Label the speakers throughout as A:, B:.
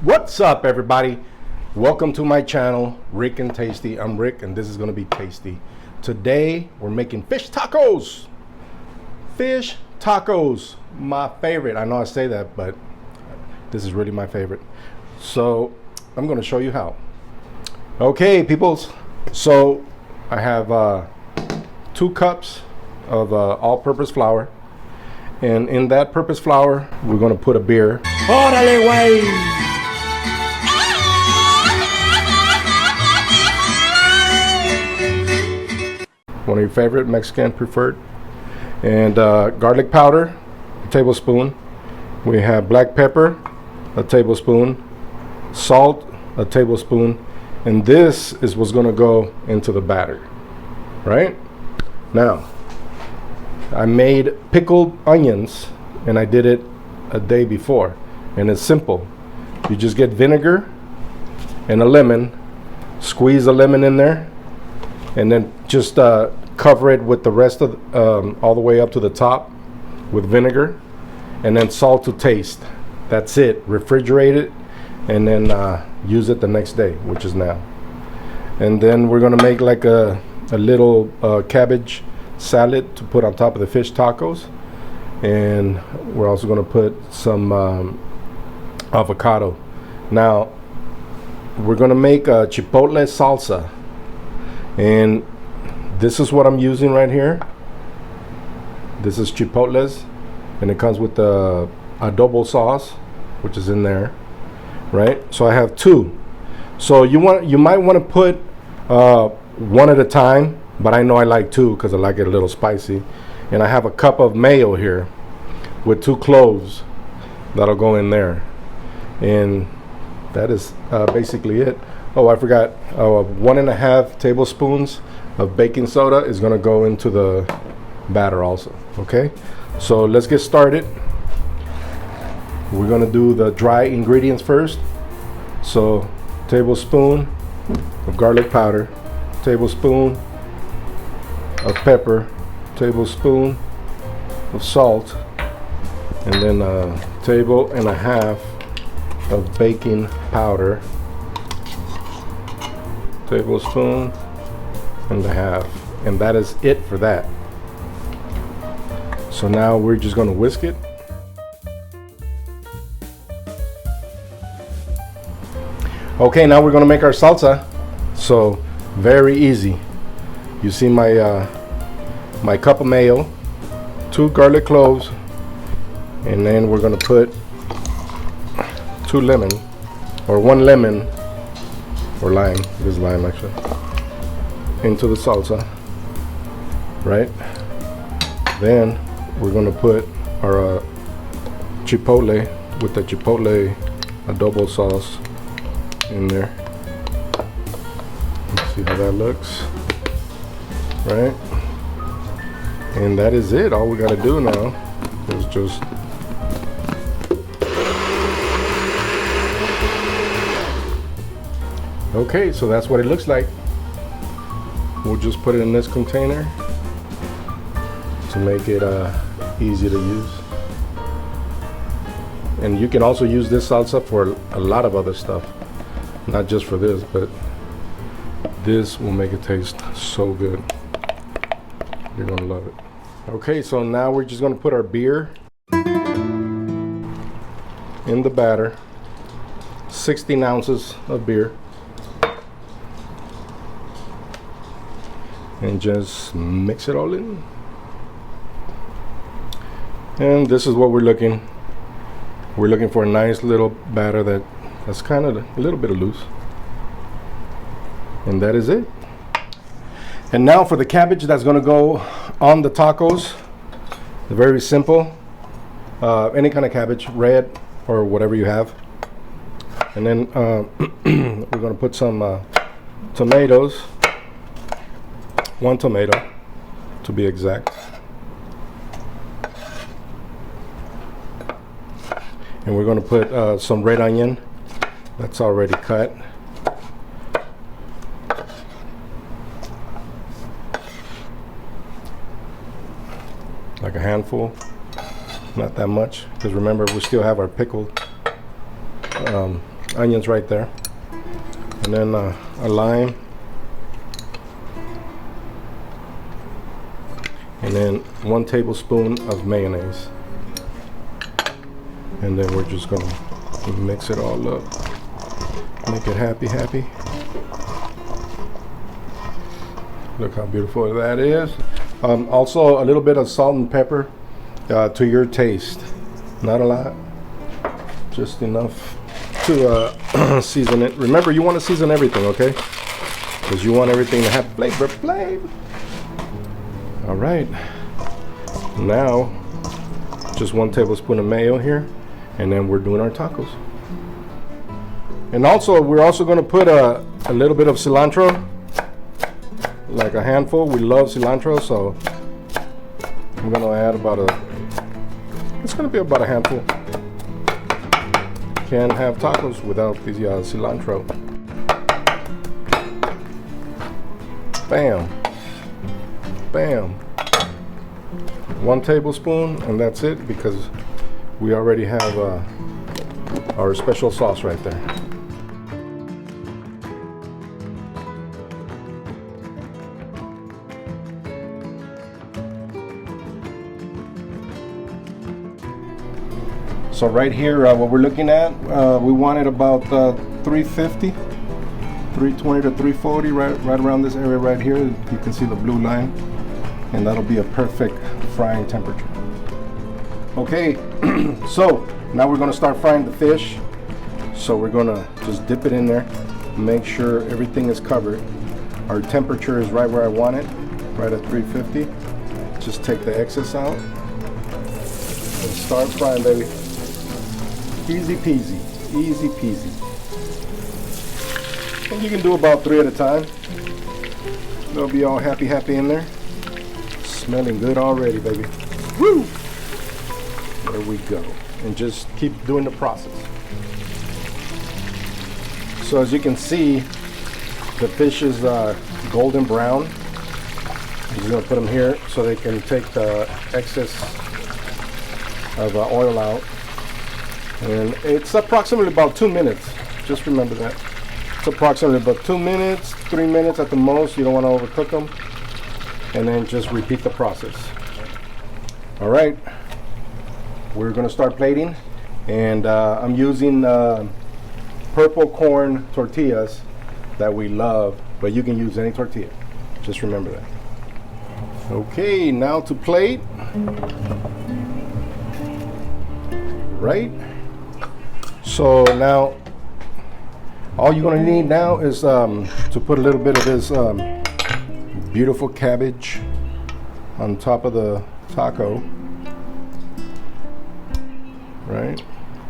A: What's up, everybody? Welcome to my channel, Rick and Tasty. I'm Rick and this is gonna be tasty. Today we're making fish tacos. Fish tacos, my favorite. I know I say that, but this is really my favorite. So I'm gonna show you how. Okay, peoples. So I have 2 cups of all-purpose flour. And in that purpose flour, we're gonna put a beer.
B: ¡Órale, güey!
A: One of your favorite Mexican preferred. And garlic powder, a tablespoon. We have black pepper, a tablespoon. Salt, a tablespoon. And this is what's gonna go into the batter, right? Now, I made pickled onions and I did it a day before. And it's simple. You just get vinegar and a lemon, squeeze a lemon in there, and then just cover it with the rest of all the way up to the top with vinegar, and then salt to taste. That's it. Refrigerate it and then use it the next day, which is now. And then we're gonna make like a little cabbage salad to put on top of the fish tacos, and we're also going to put some avocado. Now we're going to make a chipotle salsa, and this is what I'm using right here. This is chipotles, and it comes with the adobo sauce, which is in there, right? So I have 2. So you might want to put one at a time, but I know I like 2 because I like it a little spicy. And I have a cup of mayo here with 2 cloves that'll go in there. And that is basically it. Oh, I forgot, 1.5 tablespoons of baking soda is gonna go into the batter also, okay? So let's get started. We're gonna do the dry ingredients first. So tablespoon of garlic powder, tablespoon of pepper, tablespoon of salt, and then a table and a half of baking powder, tablespoon and a half, and that is it for that. So now we're just going to whisk it. Okay, now we're going to make our salsa. So very easy. You see my my cup of mayo, 2 garlic cloves, and then we're gonna put 2 lemon, or 1 lemon, or lime, this is lime actually, into the salsa, right? Then we're gonna put our chipotle with the chipotle adobo sauce in there. Let's see how that looks, right? And that is it. All we gotta do now is just okay, so that's what it looks like. We'll just put it in this container to make it easy to use. And you can also use this salsa for a lot of other stuff, not just for this, but this will make it taste so good. You're gonna love it. Okay, so now we're just gonna put our beer in the batter. 16 ounces of beer. And just mix it all in. And this is what we're looking. We're looking for a nice little batter that's kind of a little bit loose. And that is it. And now for the cabbage that's gonna go on the tacos. Very simple. Any kind of cabbage, red or whatever you have. And then we're gonna put some tomatoes. 1 tomato, to be exact. And we're gonna put some red onion that's already cut. Like a handful, not that much, because remember we still have our pickled onions right there. And then a lime. And then 1 tablespoon of mayonnaise. And then we're just gonna mix it all up. Make it happy. Look how beautiful that is. Also a little bit of salt and pepper to your taste. Not a lot, just enough to season it. Remember, you want to season everything, okay? Because you want everything to have flavor. All right, now just 1 tablespoon of mayo here, and then we're doing our tacos. And also, we're also going to put a little bit of cilantro, like a handful. We love cilantro, so I'm going to add it's going to be about a handful. Can't have tacos without the cilantro. Bam. 1 tablespoon, and that's it, because we already have our special sauce right there. So right here, what we're looking at, we wanted about 350, 320 to 340, right around this area right here. You can see the blue line, and that'll be a perfect frying temperature. Okay, so now we're gonna start frying the fish. So we're gonna just dip it in there, make sure everything is covered. Our temperature is right where I want it, right at 350. Just take the excess out and start frying, baby. Easy peasy, easy peasy. And you can do about 3 at a time. They'll be all happy in there. Smelling good already, baby. Woo! There we go. And just keep doing the process. So as you can see, the fish is golden brown. I'm just gonna put them here so they can take the excess of oil out. And it's approximately about 2 minutes. Just remember that. It's approximately about 2 minutes, 3 minutes at the most. You don't want to overcook them. And then just repeat the process. All right. We're going to start plating. And I'm using purple corn tortillas that we love. But you can use any tortilla. Just remember that. Okay, now to plate. Right? So now, all you're gonna need now is to put a little bit of this beautiful cabbage on top of the taco. Right?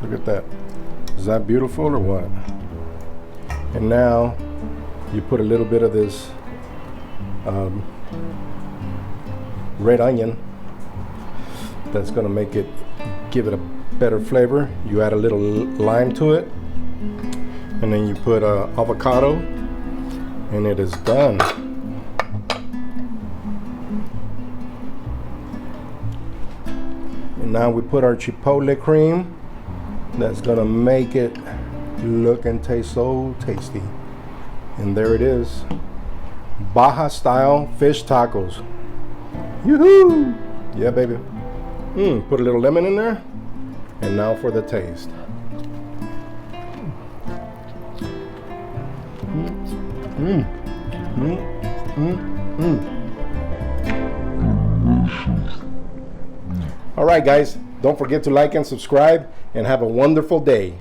A: Look at that. Is that beautiful or what? And now, you put a little bit of this red onion. That's gonna give it a better flavor. You add a little lime to it, and then you put avocado, and it is done. And now we put our Chipotle cream. That's gonna make it look and taste so tasty. And there it is. Baja style fish tacos. Yoo-hoo! Yeah, baby. Put a little lemon in there. And now for the taste. All right, guys, don't forget to like and subscribe, and have a wonderful day.